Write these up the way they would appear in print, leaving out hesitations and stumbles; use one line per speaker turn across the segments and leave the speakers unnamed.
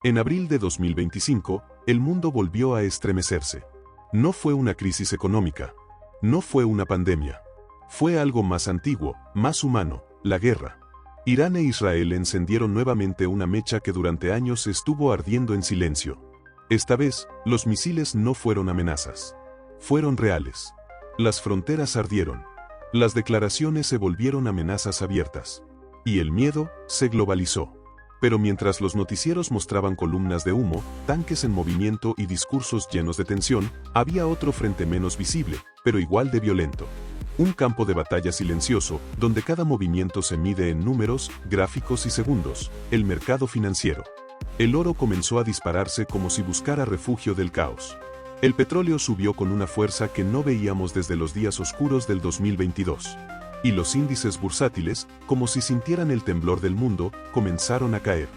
En abril de 2025, el mundo volvió a estremecerse. No fue una crisis económica. No fue una pandemia. Fue algo más antiguo, más humano, la guerra. Irán e Israel encendieron nuevamente una mecha que durante años estuvo ardiendo en silencio. Esta vez, los misiles no fueron amenazas. Fueron reales. Las fronteras ardieron. Las declaraciones se volvieron amenazas abiertas. Y el miedo se globalizó. Pero mientras los noticieros mostraban columnas de humo, tanques en movimiento y discursos llenos de tensión, había otro frente menos visible, pero igual de violento. Un campo de batalla silencioso, donde cada movimiento se mide en números, gráficos y segundos, el mercado financiero. El oro comenzó a dispararse como si buscara refugio del caos. El petróleo subió con una fuerza que no veíamos desde los días oscuros del 2022. Y los índices bursátiles, como si sintieran el temblor del mundo, comenzaron a caer.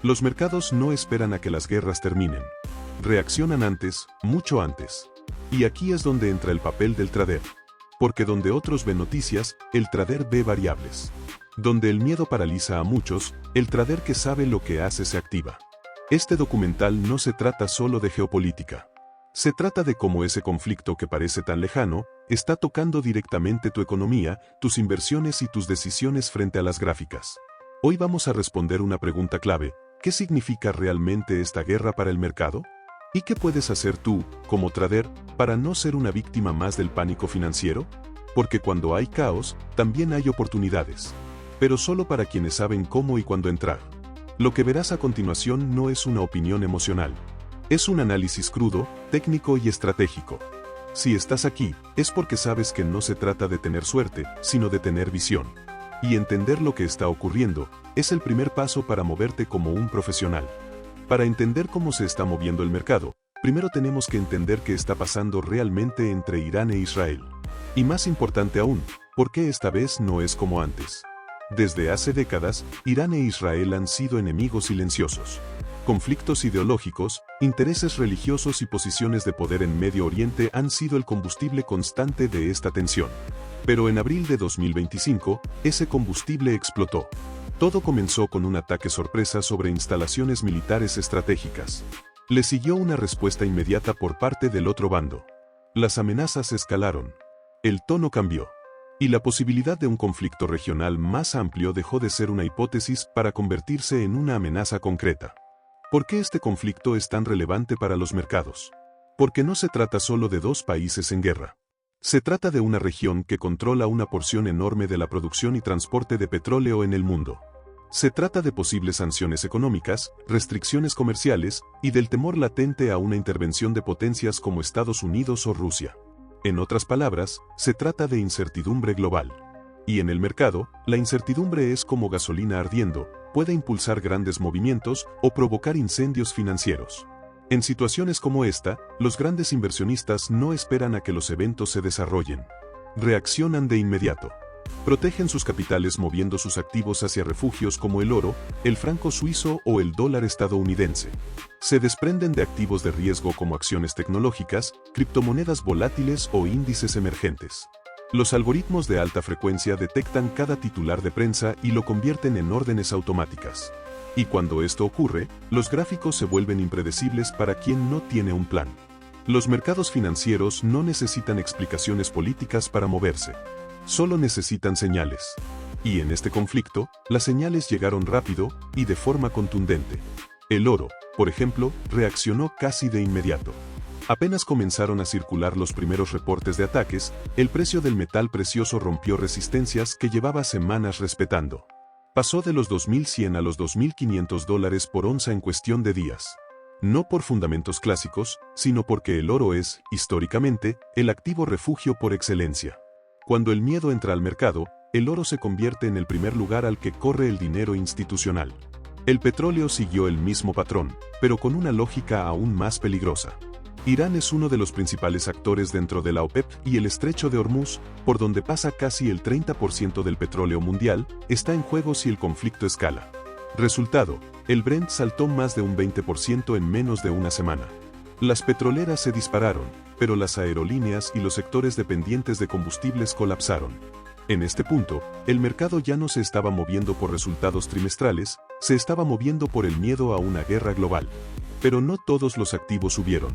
Los mercados no esperan a que las guerras terminen. Reaccionan antes, mucho antes. Y aquí es donde entra el papel del trader. Porque donde otros ven noticias, el trader ve variables. Donde el miedo paraliza a muchos, el trader que sabe lo que hace se activa. Este documental no se trata solo de geopolítica. Se trata de cómo ese conflicto que parece tan lejano, está tocando directamente tu economía, tus inversiones y tus decisiones frente a las gráficas. Hoy vamos a responder una pregunta clave: ¿qué significa realmente esta guerra para el mercado? ¿Y qué puedes hacer tú, como trader, para no ser una víctima más del pánico financiero? Porque cuando hay caos, también hay oportunidades. Pero solo para quienes saben cómo y cuándo entrar. Lo que verás a continuación no es una opinión emocional. Es un análisis crudo, técnico y estratégico. Si estás aquí, es porque sabes que no se trata de tener suerte, sino de tener visión. Y entender lo que está ocurriendo, es el primer paso para moverte como un profesional. Para entender cómo se está moviendo el mercado, primero tenemos que entender qué está pasando realmente entre Irán e Israel. Y más importante aún, ¿por qué esta vez no es como antes? Desde hace décadas, Irán e Israel han sido enemigos silenciosos. Conflictos ideológicos, intereses religiosos y posiciones de poder en Medio Oriente han sido el combustible constante de esta tensión. Pero en abril de 2025, ese combustible explotó. Todo comenzó con un ataque sorpresa sobre instalaciones militares estratégicas. Le siguió una respuesta inmediata por parte del otro bando. Las amenazas escalaron. El tono cambió. Y la posibilidad de un conflicto regional más amplio dejó de ser una hipótesis para convertirse en una amenaza concreta. ¿Por qué este conflicto es tan relevante para los mercados? Porque no se trata solo de dos países en guerra. Se trata de una región que controla una porción enorme de la producción y transporte de petróleo en el mundo. Se trata de posibles sanciones económicas, restricciones comerciales, y del temor latente a una intervención de potencias como Estados Unidos o Rusia. En otras palabras, se trata de incertidumbre global. Y en el mercado, la incertidumbre es como gasolina ardiendo, puede impulsar grandes movimientos o provocar incendios financieros. En situaciones como esta, los grandes inversionistas no esperan a que los eventos se desarrollen. Reaccionan de inmediato. Protegen sus capitales moviendo sus activos hacia refugios como el oro, el franco suizo o el dólar estadounidense. Se desprenden de activos de riesgo como acciones tecnológicas, criptomonedas volátiles o índices emergentes. Los algoritmos de alta frecuencia detectan cada titular de prensa y lo convierten en órdenes automáticas. Y cuando esto ocurre, los gráficos se vuelven impredecibles para quien no tiene un plan. Los mercados financieros no necesitan explicaciones políticas para moverse. Solo necesitan señales. Y en este conflicto, las señales llegaron rápido y de forma contundente. El oro, por ejemplo, reaccionó casi de inmediato. Apenas comenzaron a circular los primeros reportes de ataques, el precio del metal precioso rompió resistencias que llevaba semanas respetando. Pasó de los $2.100 a los $2.500 por onza en cuestión de días. No por fundamentos clásicos, sino porque el oro es, históricamente, el activo refugio por excelencia. Cuando el miedo entra al mercado, el oro se convierte en el primer lugar al que corre el dinero institucional. El petróleo siguió el mismo patrón, pero con una lógica aún más peligrosa. Irán es uno de los principales actores dentro de la OPEP y el estrecho de Hormuz, por donde pasa casi el 30% del petróleo mundial, está en juego si el conflicto escala. Resultado, el Brent saltó más de un 20% en menos de una semana. Las petroleras se dispararon, pero las aerolíneas y los sectores dependientes de combustibles colapsaron. En este punto, el mercado ya no se estaba moviendo por resultados trimestrales, se estaba moviendo por el miedo a una guerra global. Pero no todos los activos subieron.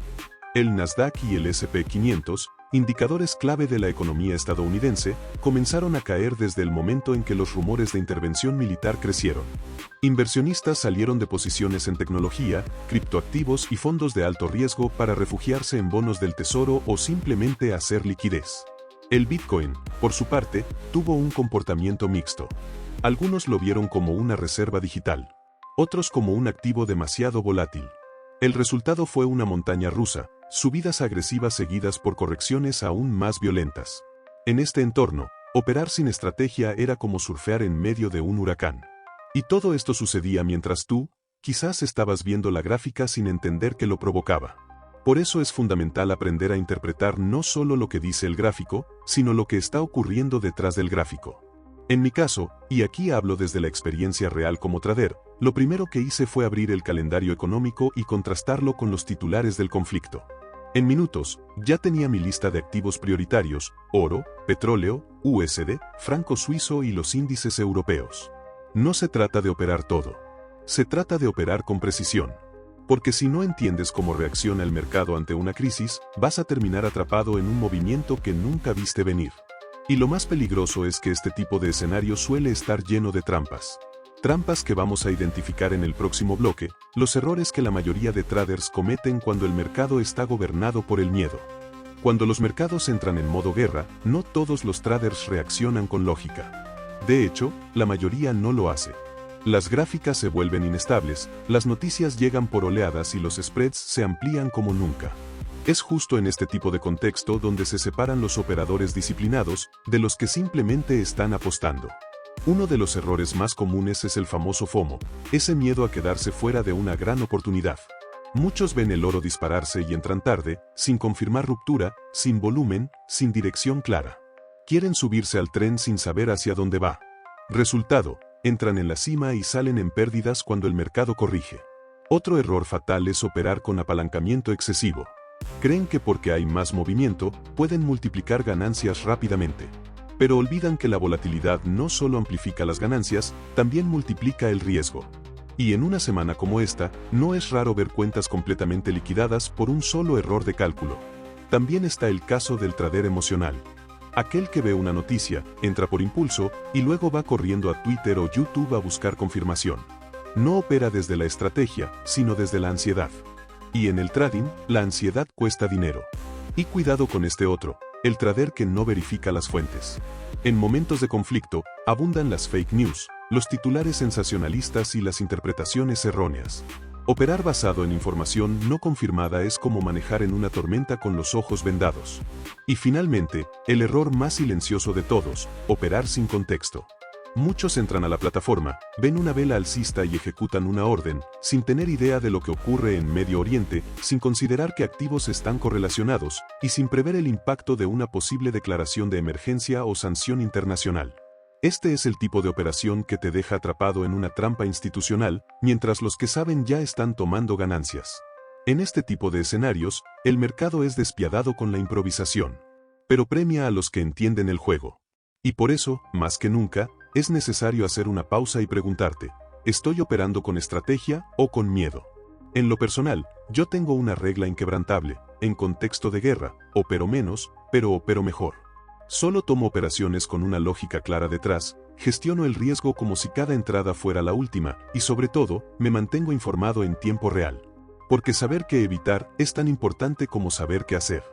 El Nasdaq y el S&P 500, indicadores clave de la economía estadounidense, comenzaron a caer desde el momento en que los rumores de intervención militar crecieron. Inversionistas salieron de posiciones en tecnología, criptoactivos y fondos de alto riesgo para refugiarse en bonos del tesoro o simplemente hacer liquidez. El Bitcoin, por su parte, tuvo un comportamiento mixto. Algunos lo vieron como una reserva digital, otros como un activo demasiado volátil. El resultado fue una montaña rusa, subidas agresivas seguidas por correcciones aún más violentas. En este entorno, operar sin estrategia era como surfear en medio de un huracán. Y todo esto sucedía mientras tú, quizás estabas viendo la gráfica sin entender que lo provocaba. Por eso es fundamental aprender a interpretar no solo lo que dice el gráfico, sino lo que está ocurriendo detrás del gráfico. En mi caso, y aquí hablo desde la experiencia real como trader, lo primero que hice fue abrir el calendario económico y contrastarlo con los titulares del conflicto. En minutos, ya tenía mi lista de activos prioritarios: oro, petróleo, USD, franco suizo y los índices europeos. No se trata de operar todo. Se trata de operar con precisión. Porque si no entiendes cómo reacciona el mercado ante una crisis, vas a terminar atrapado en un movimiento que nunca viste venir. Y lo más peligroso es que este tipo de escenario suele estar lleno de trampas. Trampas que vamos a identificar en el próximo bloque, los errores que la mayoría de traders cometen cuando el mercado está gobernado por el miedo. Cuando los mercados entran en modo guerra, no todos los traders reaccionan con lógica. De hecho, la mayoría no lo hace. Las gráficas se vuelven inestables, las noticias llegan por oleadas y los spreads se amplían como nunca. Es justo en este tipo de contexto donde se separan los operadores disciplinados de los que simplemente están apostando. Uno de los errores más comunes es el famoso FOMO, ese miedo a quedarse fuera de una gran oportunidad. Muchos ven el oro dispararse y entran tarde, sin confirmar ruptura, sin volumen, sin dirección clara. Quieren subirse al tren sin saber hacia dónde va. Resultado, entran en la cima y salen en pérdidas cuando el mercado corrige. Otro error fatal es operar con apalancamiento excesivo. Creen que porque hay más movimiento, pueden multiplicar ganancias rápidamente. Pero olvidan que la volatilidad no solo amplifica las ganancias, también multiplica el riesgo. Y en una semana como esta, no es raro ver cuentas completamente liquidadas por un solo error de cálculo. También está el caso del trader emocional. Aquel que ve una noticia, entra por impulso, y luego va corriendo a Twitter o YouTube a buscar confirmación. No opera desde la estrategia, sino desde la ansiedad. Y en el trading, la ansiedad cuesta dinero. Y cuidado con este otro, el trader que no verifica las fuentes. En momentos de conflicto, abundan las fake news, los titulares sensacionalistas y las interpretaciones erróneas. Operar basado en información no confirmada es como manejar en una tormenta con los ojos vendados. Y finalmente, el error más silencioso de todos, operar sin contexto. Muchos entran a la plataforma, ven una vela alcista y ejecutan una orden, sin tener idea de lo que ocurre en Medio Oriente, sin considerar que activos están correlacionados, y sin prever el impacto de una posible declaración de emergencia o sanción internacional. Este es el tipo de operación que te deja atrapado en una trampa institucional, mientras los que saben ya están tomando ganancias. En este tipo de escenarios, el mercado es despiadado con la improvisación, pero premia a los que entienden el juego. Y por eso, más que nunca, es necesario hacer una pausa y preguntarte, ¿estoy operando con estrategia o con miedo? En lo personal, yo tengo una regla inquebrantable: en contexto de guerra, opero menos, pero opero mejor. Solo tomo operaciones con una lógica clara detrás, gestiono el riesgo como si cada entrada fuera la última, y sobre todo, me mantengo informado en tiempo real. Porque saber qué evitar es tan importante como saber qué hacer.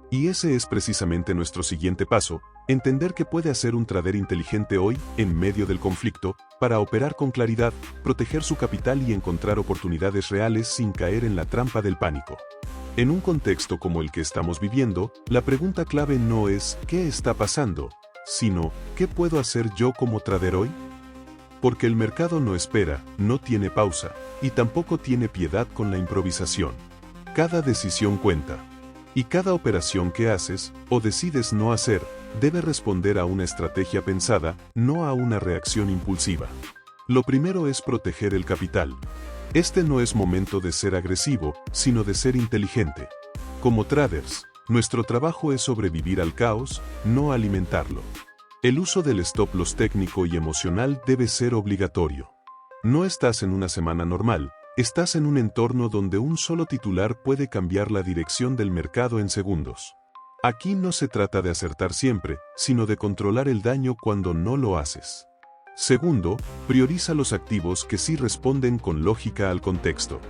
Y ese es precisamente nuestro siguiente paso: entender qué puede hacer un trader inteligente hoy, en medio del conflicto, para operar con claridad, proteger su capital y encontrar oportunidades reales sin caer en la trampa del pánico. En un contexto como el que estamos viviendo, la pregunta clave no es ¿qué está pasando?, sino ¿qué puedo hacer yo como trader hoy? Porque el mercado no espera, no tiene pausa, y tampoco tiene piedad con la improvisación. Cada decisión cuenta. Y cada operación que haces, o decides no hacer, debe responder a una estrategia pensada, no a una reacción impulsiva. Lo primero es proteger el capital. Este no es momento de ser agresivo, sino de ser inteligente. Como traders, nuestro trabajo es sobrevivir al caos, no alimentarlo. El uso del stop loss técnico y emocional debe ser obligatorio. No estás en una semana normal, estás en un entorno donde un solo titular puede cambiar la dirección del mercado en segundos. Aquí no se trata de acertar siempre, sino de controlar el daño cuando no lo haces. Segundo, prioriza los activos que sí responden con lógica al contexto.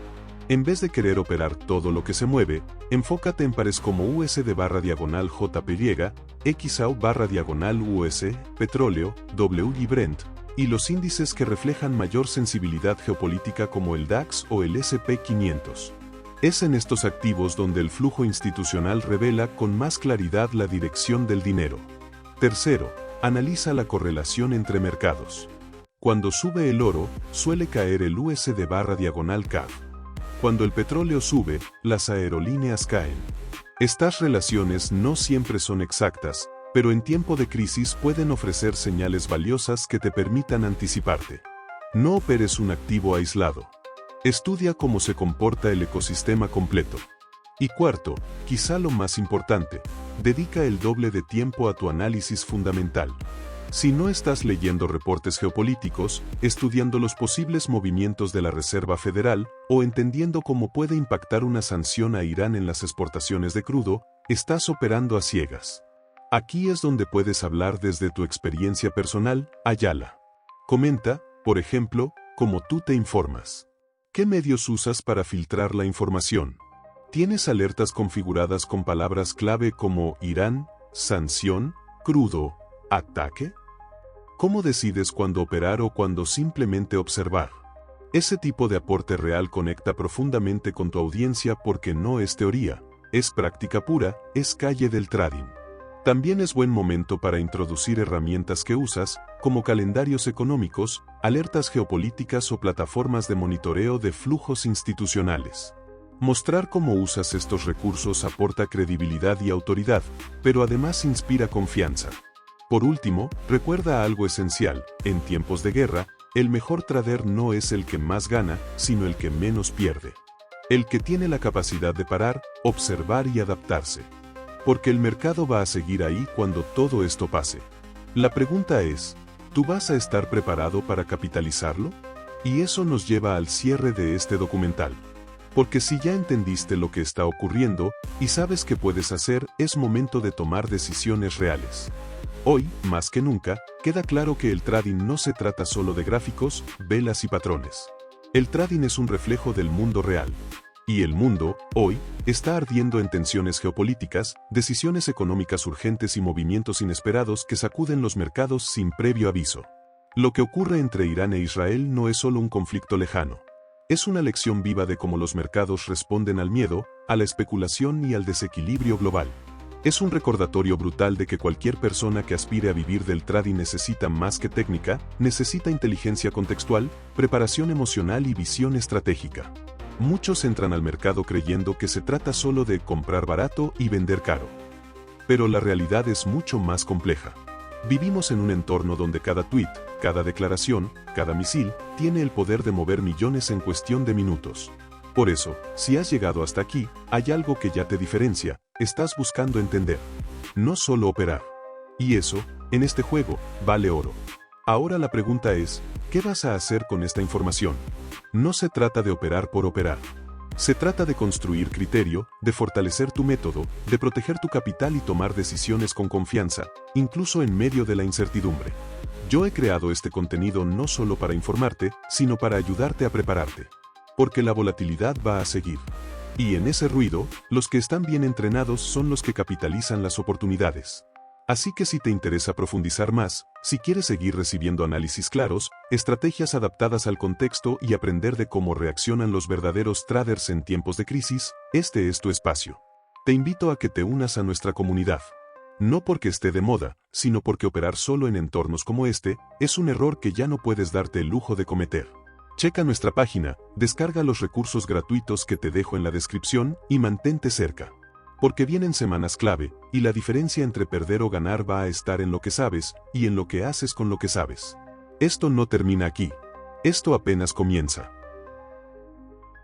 En vez de querer operar todo lo que se mueve, enfócate en pares como USD/JPY, XAU/US, petróleo, W y Brent, y los índices que reflejan mayor sensibilidad geopolítica como el DAX o el S&P 500. Es en estos activos donde el flujo institucional revela con más claridad la dirección del dinero. Tercero, analiza la correlación entre mercados. Cuando sube el oro, suele caer el USD/CAD. Cuando el petróleo sube, las aerolíneas caen. Estas relaciones no siempre son exactas, pero en tiempo de crisis pueden ofrecer señales valiosas que te permitan anticiparte. No operes un activo aislado. Estudia cómo se comporta el ecosistema completo. Y cuarto, quizá lo más importante, dedica el doble de tiempo a tu análisis fundamental. Si no estás leyendo reportes geopolíticos, estudiando los posibles movimientos de la Reserva Federal o entendiendo cómo puede impactar una sanción a Irán en las exportaciones de crudo, estás operando a ciegas. Aquí es donde puedes hablar desde tu experiencia personal, Ayala. Comenta, por ejemplo, cómo tú te informas. ¿Qué medios usas para filtrar la información? ¿Tienes alertas configuradas con palabras clave como Irán, sanción, crudo, ataque? ¿Cómo decides cuándo operar o cuándo simplemente observar? Ese tipo de aporte real conecta profundamente con tu audiencia porque no es teoría, es práctica pura, es calle del trading. También es buen momento para introducir herramientas que usas, como calendarios económicos, alertas geopolíticas o plataformas de monitoreo de flujos institucionales. Mostrar cómo usas estos recursos aporta credibilidad y autoridad, pero además inspira confianza. Por último, recuerda algo esencial: en tiempos de guerra, el mejor trader no es el que más gana, sino el que menos pierde. El que tiene la capacidad de parar, observar y adaptarse. Porque el mercado va a seguir ahí cuando todo esto pase. La pregunta es, ¿tú vas a estar preparado para capitalizarlo? Y eso nos lleva al cierre de este documental. Porque si ya entendiste lo que está ocurriendo y sabes qué puedes hacer, es momento de tomar decisiones reales. Hoy, más que nunca, queda claro que el trading no se trata solo de gráficos, velas y patrones. El trading es un reflejo del mundo real. Y el mundo, hoy, está ardiendo en tensiones geopolíticas, decisiones económicas urgentes y movimientos inesperados que sacuden los mercados sin previo aviso. Lo que ocurre entre Irán e Israel no es solo un conflicto lejano. Es una lección viva de cómo los mercados responden al miedo, a la especulación y al desequilibrio global. Es un recordatorio brutal de que cualquier persona que aspire a vivir del trading necesita más que técnica, necesita inteligencia contextual, preparación emocional y visión estratégica. Muchos entran al mercado creyendo que se trata solo de comprar barato y vender caro. Pero la realidad es mucho más compleja. Vivimos en un entorno donde cada tweet, cada declaración, cada misil, tiene el poder de mover millones en cuestión de minutos. Por eso, si has llegado hasta aquí, hay algo que ya te diferencia, estás buscando entender. No solo operar. Y eso, en este juego, vale oro. Ahora la pregunta es, ¿qué vas a hacer con esta información? No se trata de operar por operar. Se trata de construir criterio, de fortalecer tu método, de proteger tu capital y tomar decisiones con confianza, incluso en medio de la incertidumbre. Yo he creado este contenido no solo para informarte, sino para ayudarte a prepararte. Porque la volatilidad va a seguir. Y en ese ruido, los que están bien entrenados son los que capitalizan las oportunidades. Así que si te interesa profundizar más, si quieres seguir recibiendo análisis claros, estrategias adaptadas al contexto y aprender de cómo reaccionan los verdaderos traders en tiempos de crisis, este es tu espacio. Te invito a que te unas a nuestra comunidad. No porque esté de moda, sino porque operar solo en entornos como este, es un error que ya no puedes darte el lujo de cometer. Checa nuestra página, descarga los recursos gratuitos que te dejo en la descripción y mantente cerca. Porque vienen semanas clave, y la diferencia entre perder o ganar va a estar en lo que sabes, y en lo que haces con lo que sabes. Esto no termina aquí. Esto apenas comienza.